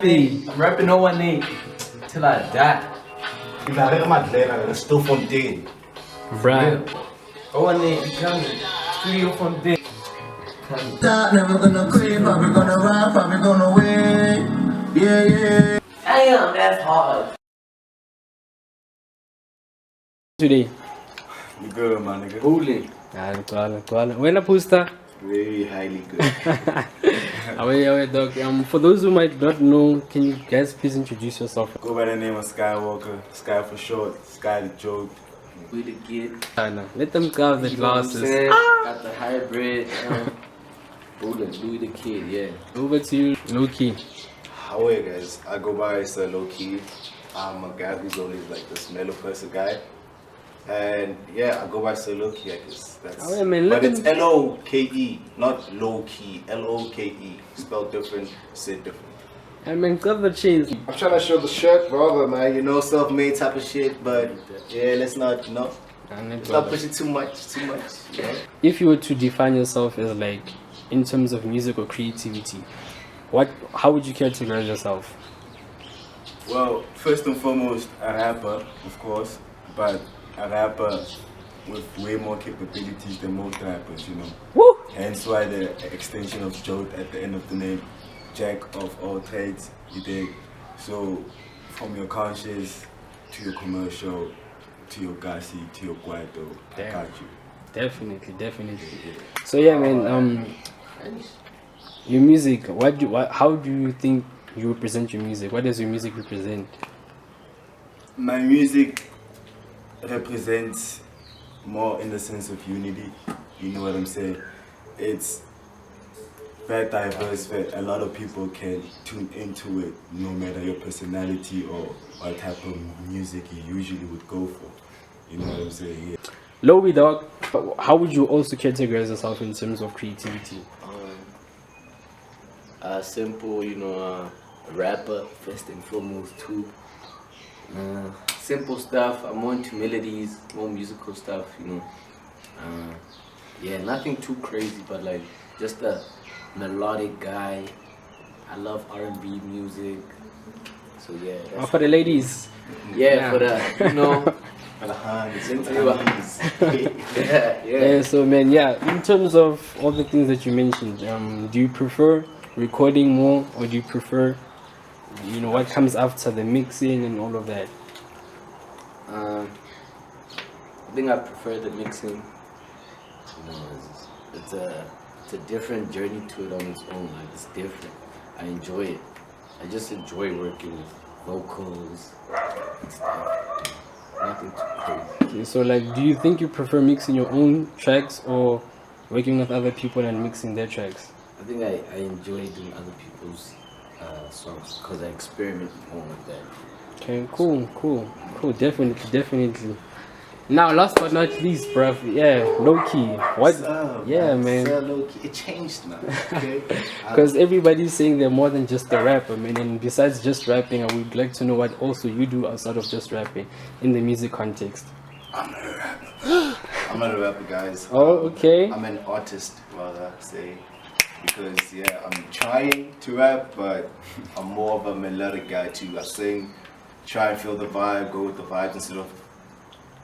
I'm rapping 018 till I die. You got it, my dad. Stilfontein. Bruh. 018 coming. StudioFontein. Never gonna quit, probably gonna ride, probably gonna win. Yeah, yeah. Damn, that's hard. Today. You good, my nigga? Bullying. When a poster. Very highly good. Away, dog. For those who might not know, can you guys please introduce yourself? Go by the name of SkkyWalker. Sky for short. Sky the joat. LoweeTheKiid. Let them grab the glasses. Got the hybrid. Bullying. LoweeTheKiid, yeah. Over to you, Loke. How are you guys? I go by SiR Loke. I'm a guy who's always like this mellow person guy. And yeah, I go by SiR Loke, I guess. That's, Oh, yeah, man, but it's Loke, not low key. Loke. Spelled different, said different. I mean, cut the cheese. I'm trying to show the shirt, brother, man. You know, self-made type of shit, but yeah, let's not, you know, let's not push it too much, you know? If you were to define yourself as like, in terms of music or creativity, how would you categorize yourself? Well, first and foremost, a rapper, of course, but a rapper with way more capabilities than most rappers, you know. Woo! Hence why the extension of joat at the end of the name, jack of all trades, you dig? So, from your conscious to your commercial, to your gassy, to your guado, I got you. Definitely. So yeah, man. Your music. How do you think you represent your music? What does your music represent? My music represents more in the sense of unity. You know what I'm saying? It's very diverse, where a lot of people can tune into it, no matter your personality or what type of music you usually would go for. You know what I'm saying? Yeah. Lowe, dog. How would you also categorize yourself in terms of creativity? Simple, you know, a rapper first and foremost too. Simple stuff. I'm more into melodies, more musical stuff, you know. Yeah, nothing too crazy, but like just a melodic guy. I love R&B music. So yeah. For the ladies. Yeah, for the, you know. For the hands. Yeah. So man, yeah. In terms of all the things that you mentioned, do you prefer recording more, or do you prefer, you know, what comes after the mixing and all of that? I think I prefer the mixing. You know, it's a different journey to it on its own. Like, it's different. I enjoy it. I just enjoy working with vocals and stuff. Nothing too crazy. Okay, so like, do you think you prefer mixing your own tracks or working with other people and mixing their tracks? I think I enjoy doing other people's songs because I experiment more with that. Okay, cool. Definitely. Now, last but not least, bruv, yeah, Loke. What? Yeah, man. SiR Loke, it changed, man. Okay. Because everybody's saying they're more than just a rapper, man. And besides just rapping, I would like to know what also you do outside of just rapping in the music context. I'm not a rapper. I'm not a rapper, guys. Oh, okay. I'm an artist, rather say. Because yeah, I'm trying to rap, but I'm more of a melodic guy too. I sing, try and feel the vibe, go with the vibes instead of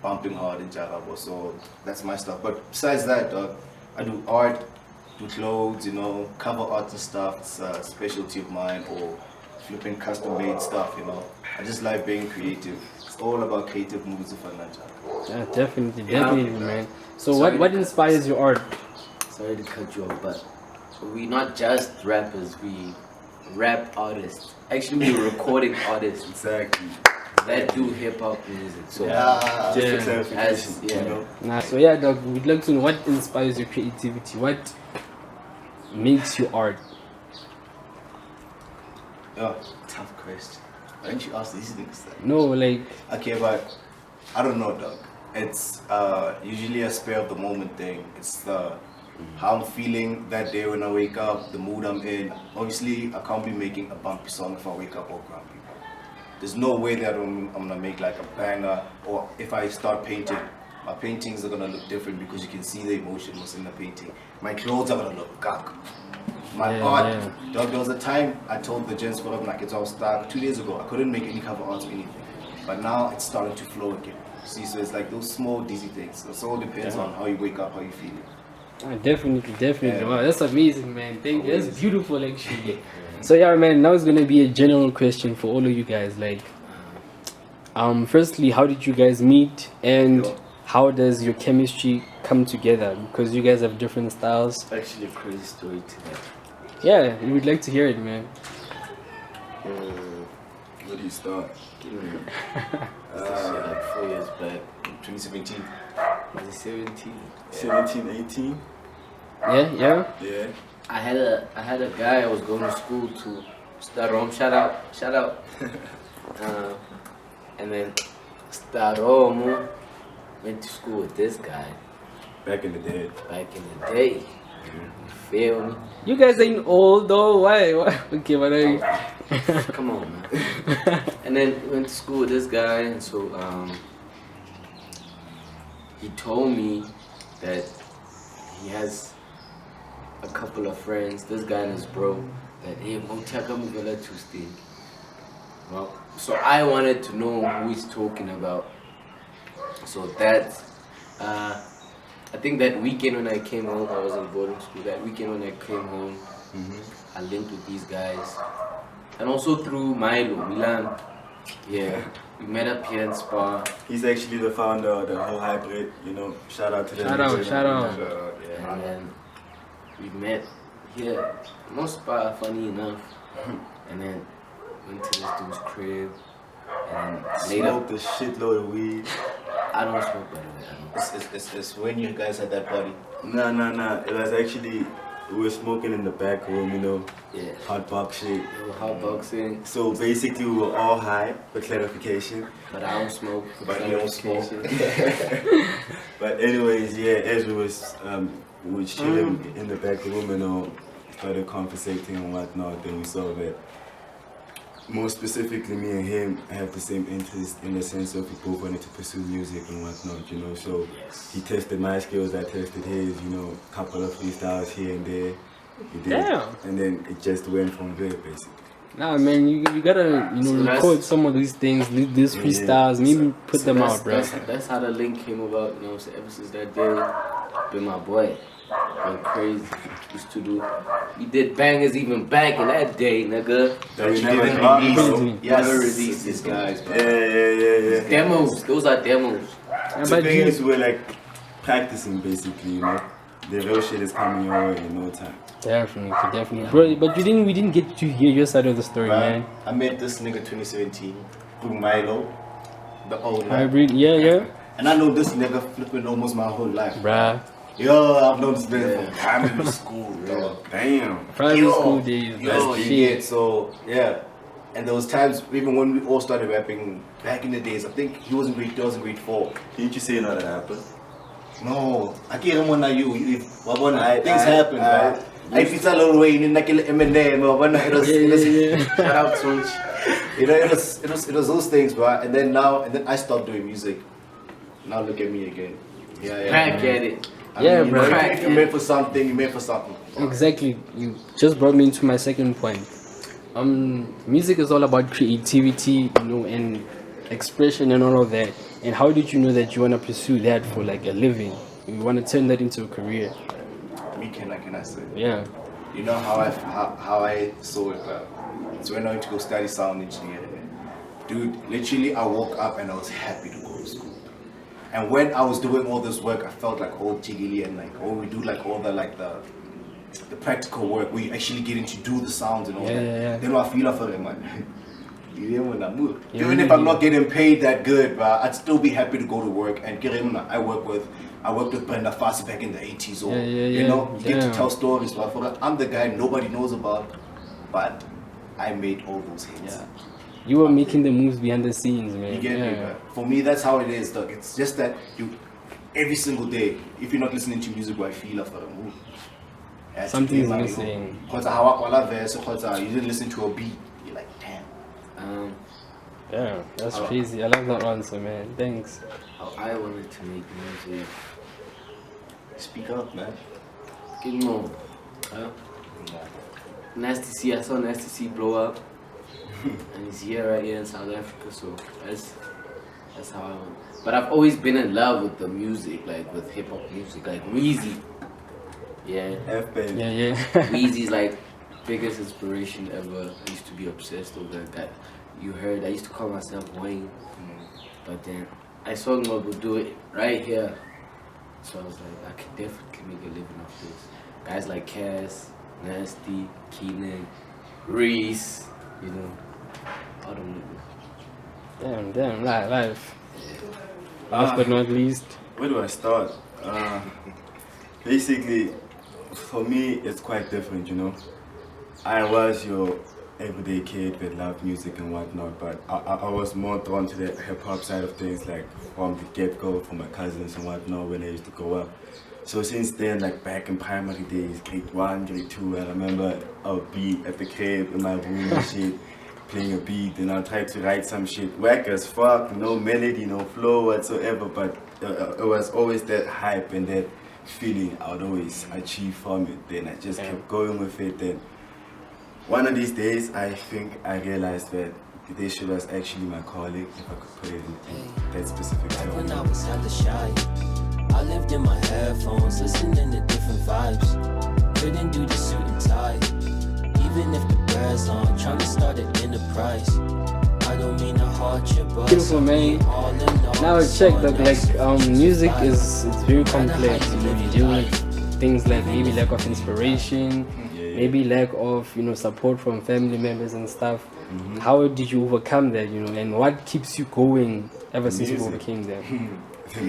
bumping hard in jarabo. So that's my stuff. But besides that, I do art, do clothes, you know, cover art and stuff. It's a specialty of mine, or flipping custom made stuff, you know. I just like being creative. It's all about creative moves of a Yeah, definitely, man. So what inspires your art? Sorry to cut you off, but we not just rappers, we rap artists. Actually, we're recording artists. Exactly. That do hip hop music. So So yeah, dog, we'd like to know what inspires your creativity. What makes you art? Oh, tough question. Why don't you ask these things then? No, like. Okay, but I don't know, dog. It's usually a spur of the moment thing. It's how I'm feeling that day when I wake up, the mood I'm in. Obviously, I can't be making a bumpy song if I wake up all grumpy. There's no way that I'm gonna make like a banger, or if I start painting, my paintings are gonna look different because you can see the emotion was in the painting. My clothes are gonna look gak. My Yeah, art, yeah. dog, there was a time I told the gents for like it's all stuck 2 days ago. I couldn't make any cover arts or anything. But now it's starting to flow again. See, so it's like those small dizzy things. It all depends on how you wake up, how you feel. Definitely. Yeah. Wow, that's amazing, man. Thank you. That's beautiful, actually. So yeah, man. Now it's gonna be a general question for all of you guys. Like, firstly, how did you guys meet, and how does your chemistry come together? Because you guys have different styles. Actually, a crazy story to that. Yeah, we would like to hear it, man. Where do you start? This shit like 4 years back, 2017. Was it 17? 17, 18? Yeah. Yeah. I had a guy I was going to school to. Starom, shout out. And then Starom went to school with this guy. Back in the day. You feel me? You guys ain't old though. Why? Okay, but Come on, man. And then went to school with this guy, and so he told me that he has a couple of friends, this guy and his bro, that hey, Montaka Mugala Tuesday. Well, so I wanted to know who he's talking about. So that I think that weekend when I came home, I was in boarding school. That weekend when I came home, I linked with these guys, and also through Milo Milan. Yeah, we met up here in Spa. He's actually the founder of the whole hybrid, you know. Shout out to them. Shout out. And then we met here, no Spa, funny enough. And then went to this dude's crib, and later Smoked a shitload of weed. I don't smoke, by the way. It's when you guys had that party. Nah. It was actually, we were smoking in the back room, you know. Yeah. Hot box shit. We were hot boxing, So basically, we were all high, for clarification. but I don't smoke. But you don't smoke. But anyways, yeah, as we were chilling in the back room and all, started conversating and whatnot, then we saw that more specifically me and him have the same interest in the sense of we both wanted to pursue music and whatnot, you know. So he tested my skills, I tested his, you know, couple of freestyles here and there. He did. Damn. And then it just went from there basically. Nah, man, you gotta So that's- record some of these things, these freestyles, maybe put them out, bro. That's how the link came about, you know. So ever since that day, been my boy. Been crazy. Used to do. We did bangers even back in that day, nigga. That we you never didn't dropped, release. bro. Crazy. Yes, release these guys, bro. Yeah. Demos. Those are demos. Yeah, The but thing you, is, we're like practicing basically, you know. The real shit is coming your way in no time. definitely, bro. But we didn't get to hear your side of the story, man. I met this nigga 2017 through Milo, the owner. Hybrid, yeah, And I know this nigga flipping almost my whole life. bruh. Yo, I've known this nigga from primary school, dog. Damn. Primary school days, Yo, that's you shit. get so yeah. And there was times even when we all started rapping back in the days. I think he was in grade 4. Didn't you say not that happened? No, I can't remember you. I- Things happen, bro. I feel a little way in like Eminem, Yeah. Shout out Tunch. You know, it was those things, bro. And then I stopped doing music. Now look at me again. Yeah. Crack at it. Yeah, you bro. know, if you're meant for something, you're meant for something. Exactly. You just brought me into my second point. Music is all about creativity, you know, and expression and all of that. And how did you know that you want to pursue that for like a living? You want to turn that into a career? Me can I say? Yeah. You know how I saw it, bro. It's when I went to go study sound engineering. Dude, literally I woke up and I was happy to go to school. And when I was doing all this work, I felt like all jiggly and like, oh, we do like all the practical work. We actually getting to do the sounds and all that. Yeah. Then I feel for it, man. You hear when I move. Yeah, Even if really I'm not getting paid that good, bro, I'd still be happy to go to work and get in. I worked with Brenda Fast back in the 80s, or Yeah. you know, you get to Damn. tell stories. But I'm the guy nobody knows about, but I made all those hits. Yeah. You were making the moves behind the scenes, man. You get me, Yeah. bro? For me, that's how it is, dog. It's just that you, every single day, if you're not listening to music, I feel for a move. Something is missing. Because you didn't listen to a beat, you're like, damn. Yeah, that's crazy. I love that answer, man. Thanks. How I wanted to make music. Speak up, man. Get more. Huh? Nasty C, I saw Nasty C blow up, and he's here right here in South Africa. So that's how I went. But I've always been in love with the music, like with hip hop music, like Weezy. Yeah. F-Baby. Yeah. Weezy's like biggest inspiration ever. I used to be obsessed over that. You heard, I used to call myself Wayne, but then I saw Loke do it right here. So I was like, I could definitely make a living off this. Guys like Cass, Nasty, Keenan, Reese, you know, all them niggas. Damn, live. Last but not least. Where do I start? Basically, for me, it's quite different, you know. I was your everyday kid that loved music and whatnot, but I was more drawn to the hip-hop side of things, like from the get-go, from my cousins and whatnot when I used to grow up. So since then, like back in primary days, grade 1, grade 2, I remember I would be at the crib in my room and shit, playing a beat, and I'll try to write some shit whack as fuck, no melody, no flow whatsoever, but it was always that hype and that feeling I would always achieve from it. Then I just kept going with it. Then one of these days, I think I realized that this shit was actually my calling, if I could put it in that specific term. When I was hella shy, I lived in my headphones, listening to different vibes. Couldn't do the suit and tie, even if the brass on, trying to start an enterprise. I don't mean to hurt you, but Beautiful, man. Now check that, like, music it's very complex. You know, you deal with things like maybe lack of inspiration, maybe lack of, you know, support from family members and stuff. How did you overcome that, you know, and what keeps you going ever since you overcame that?